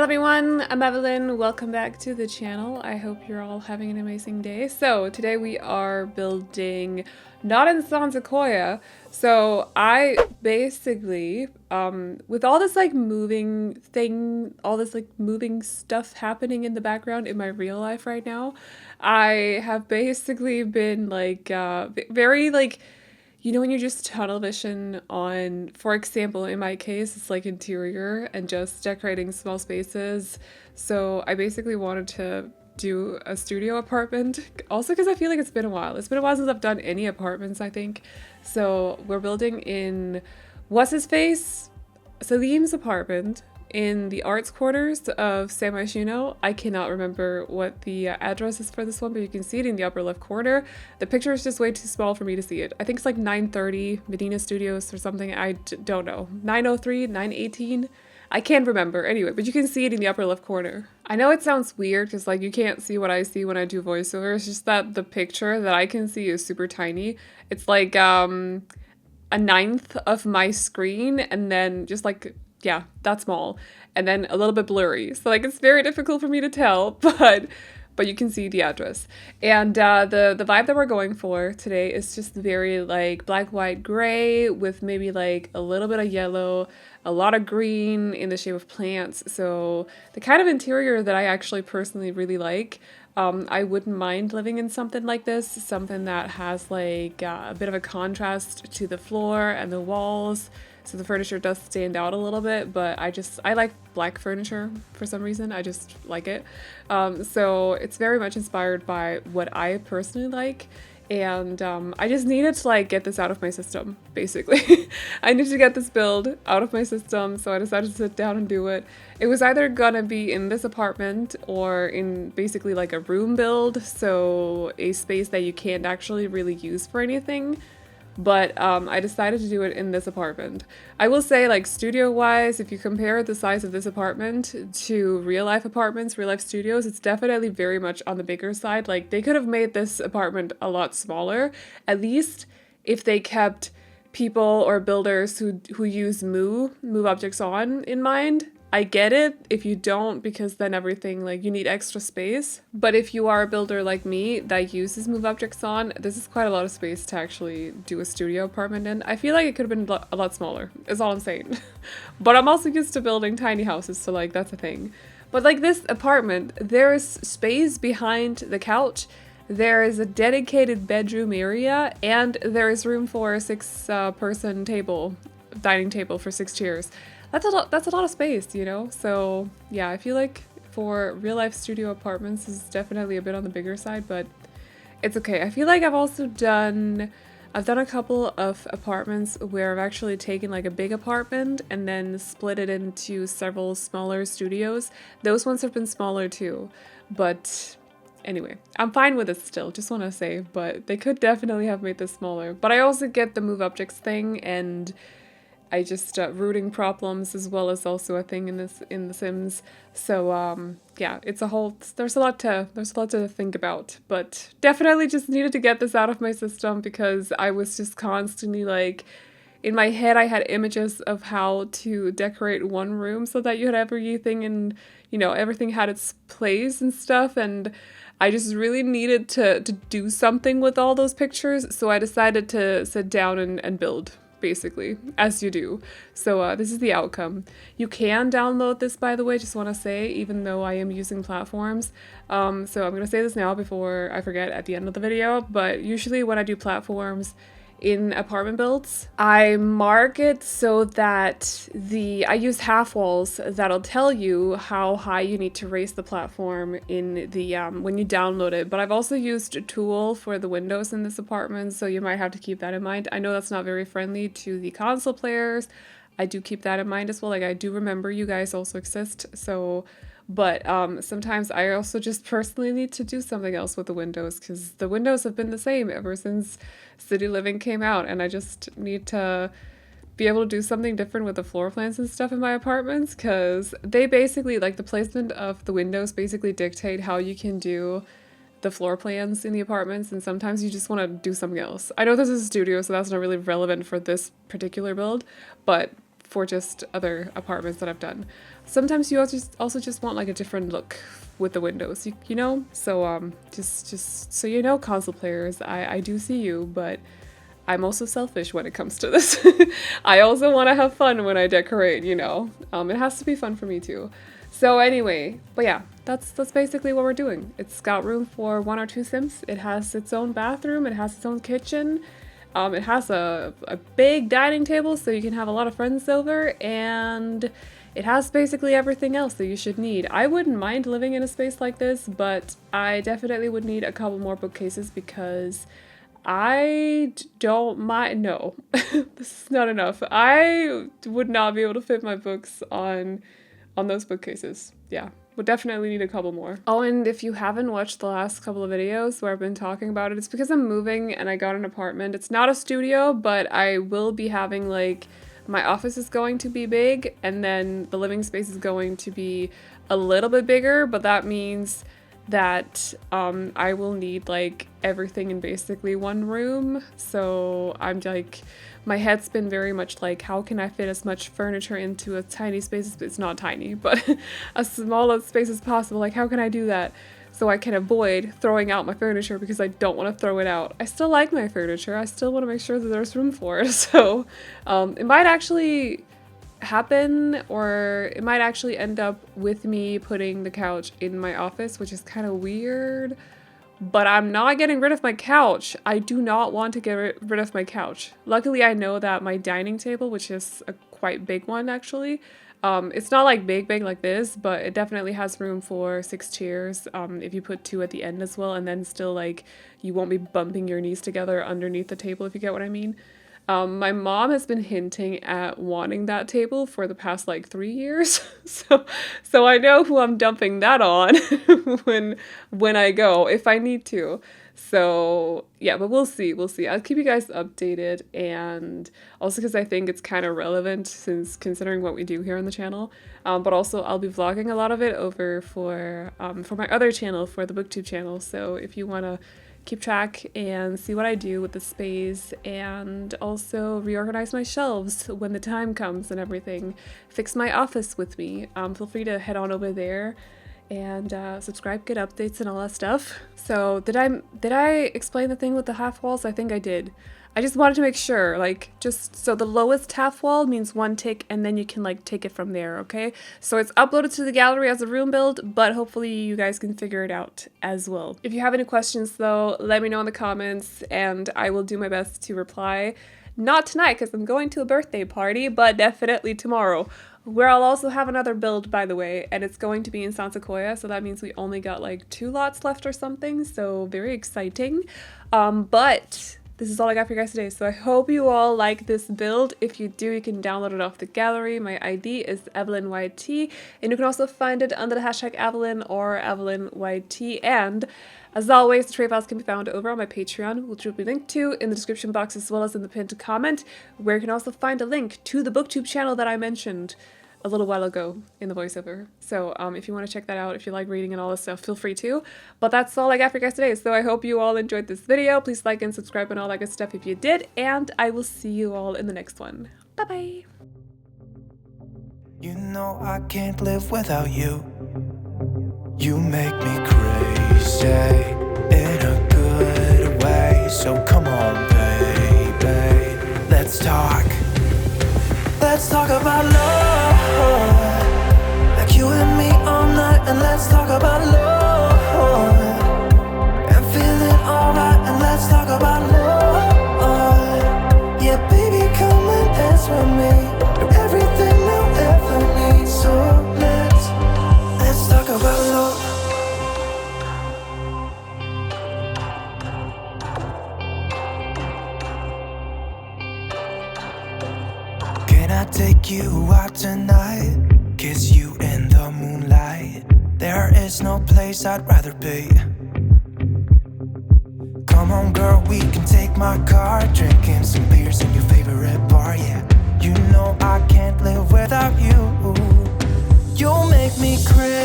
everyone, I'm Aveline. Welcome back to the channel. I hope you're all having an amazing day. So today we are building not in San Sequoia. So I basically, with all this like moving thing, all this like moving stuff happening in the background in my real life right now, I have basically been like very like, you know, when you just tunnel vision on, for example, in my case, it's like interior and just decorating small spaces. So I basically wanted to do a studio apartment. Also because I feel like it's been a while. It's been a while since I've done any apartments, I think. So we're building in, what's his face? Salim's apartment in the arts quarters of Myshuno. I cannot remember what the address is for this one, but you can see it in the upper left corner. The picture is just way too small for me to see it. I think it's like 930 Medina Studios or something. I don't know. 903, 918? I can't remember. Anyway, but you can see it in the upper left corner. I know it sounds weird because like you can't see what I see when I do voiceover. It's just that the picture that I can see is super tiny. It's like a 1/9 of my screen, and then just like, yeah, that small, and then a little bit blurry. So like it's very difficult for me to tell, but you can see the address. And the vibe that we're going for today is just very like black, white, gray with maybe like a little bit of yellow, a lot of green in the shape of plants. So the kind of interior that I actually personally really like. I wouldn't mind living in something like this, something that has like a bit of a contrast to the floor and the walls. So the furniture does stand out a little bit, but I like black furniture for some reason. I just like it. So it's very much inspired by what I personally like. And I just needed to like get this out of my system, basically. I needed to get this build out of my system, so I decided to sit down and do it. It was either gonna be in this apartment or in basically like a room build, so a space that you can't actually really use for anything. But I decided to do it in this apartment. I will say, like, studio-wise, if you compare the size of this apartment to real-life apartments, real-life studios, it's definitely very much on the bigger side. Like, they could have made this apartment a lot smaller, at least if they kept people or builders who use move objects on in mind. I get it if you don't, because then everything, like, you need extra space. But if you are a builder like me that uses move objects on, this is quite a lot of space to actually do a studio apartment in. I feel like it could have been a lot smaller, is all I'm saying. But I'm also used to building tiny houses, so like that's a thing. But like this apartment, there is space behind the couch. There is a dedicated bedroom area, and there is room for a 6-person table, dining table for 6 chairs. That's a lot of space, you know? So yeah, I feel like for real life studio apartments, this is definitely a bit on the bigger side, but it's okay. I feel like I've done a couple of apartments where I've actually taken like a big apartment and then split it into several smaller studios. Those ones have been smaller too, but anyway, I'm fine with it still, just want to say, but they could definitely have made this smaller. But I also get the move objects thing, and I just rooting problems as well as also a thing in The Sims. So yeah, it's a whole, there's a lot to think about, but definitely just needed to get this out of my system because I was just constantly like, in my head I had images of how to decorate one room so that you had everything and, you know, everything had its place and stuff, and I just really needed to do something with all those pictures, so I decided to sit down and build. Basically, as you do. So this is the outcome. You can download this, by the way, just want to say, even though I am using platforms. So I'm going to say this now before I forget at the end of the video, but usually when I do platforms in apartment builds, I mark it so that I use half walls that'll tell you how high you need to raise the platform in the when you download it. But I've also used a tool for the windows in this apartment, so you might have to keep that in mind. I know that's not very friendly to the console players. I do keep that in mind as well. Like, I do remember you guys also exist, so. But sometimes I also just personally need to do something else with the windows, because the windows have been the same ever since City Living came out, and I just need to be able to do something different with the floor plans and stuff in my apartments, because they basically, like, the placement of the windows basically dictate how you can do the floor plans in the apartments, and sometimes you just want to do something else. I know this is a studio, so that's not really relevant for this particular build, but for just other apartments that I've done. Sometimes you also just want like a different look with the windows, you know? So just so you know, console players, I do see you, but I'm also selfish when it comes to this. I also want to have fun when I decorate, you know? It has to be fun for me too. So anyway, but yeah, that's basically what we're doing. It's got room for 1 or 2 Sims. It has its own bathroom, it has its own kitchen. It has a big dining table so you can have a lot of friends over, and it has basically everything else that you should need. I wouldn't mind living in a space like this, but I definitely would need a couple more bookcases because I don't mind. No, this is not enough. I would not be able to fit my books on those bookcases. Yeah. Would definitely need a couple more. Oh, and if you haven't watched the last couple of videos where I've been talking about it, it's because I'm moving and I got an apartment. It's not a studio, but I will be having like, my office is going to be big and then the living space is going to be a little bit bigger, but that means that I will need like everything in basically one room. So I'm like, my head's been very much like, how can I fit as much furniture into a tiny space? It's not tiny, but as small a space as possible. Like, how can I do that so I can avoid throwing out my furniture because I don't want to throw it out? I still like my furniture. I still want to make sure that there's room for it. So it might actually happen, or it might actually end up with me putting the couch in my office, which is kind of weird. But I'm not getting rid of my couch. I do not want to get rid of my couch. Luckily, I know that my dining table, which is a quite big one actually, it's not like big like this, but it definitely has room for 6 chairs if you put 2 at the end as well, and then still like you won't be bumping your knees together underneath the table, if you get what I mean. My mom has been hinting at wanting that table for the past like 3 years, so I know who I'm dumping that on when I go, if I need to. So yeah, but we'll see. I'll keep you guys updated, and also because I think it's kind of relevant since considering what we do here on the channel. But also I'll be vlogging a lot of it over for my other channel, for the BookTube channel. So if you want to keep track and see what I do with the space, and also reorganize my shelves when the time comes and everything, fix my office with me, feel free to head on over there and subscribe, get updates and all that stuff. So did I explain the thing with the half walls? I think I did. I just wanted to make sure, like, just so the lowest half wall means 1 tick, and then you can like take it from there, okay? So it's uploaded to the gallery as a room build, but hopefully you guys can figure it out as well. If you have any questions though, let me know in the comments and I will do my best to reply. Not tonight because I'm going to a birthday party, but definitely tomorrow, where I'll also have another build, by the way, and it's going to be in San Sequoia, so that means we only got like 2 lots left or something, so very exciting. But this is all I got for you guys today, so I hope you all like this build. If you do, you can download it off the gallery. My ID is AvelineYT, and you can also find it under the hashtag Aveline or AvelineYT. And as always, the trade files can be found over on my Patreon, which will be linked to in the description box as well as in the pinned comment, where you can also find a link to the BookTube channel that I mentioned a little while ago in the voiceover. So if you want to check that out, if you like reading and all this stuff, feel free to. But that's all I got for you guys today, so I hope you all enjoyed this video. Please like and subscribe and all that good stuff if you did, and I will see you all in the next one. Bye bye. You know I can't live without you. You make me crazy in a good way. So come on, baby, let's talk. Let's talk about love, like you and me all night. And let's talk about love and feeling alright. And let's talk about love. Yeah, baby, come and dance with me. You're everything I'll ever need. So let's talk about love. Can I take you out tonight? Kiss you in the moonlight. There is no place I'd rather be. Come on girl, we can take my car, drinking some beers in your favorite bar, yeah. You know I can't live without you. You make me crazy.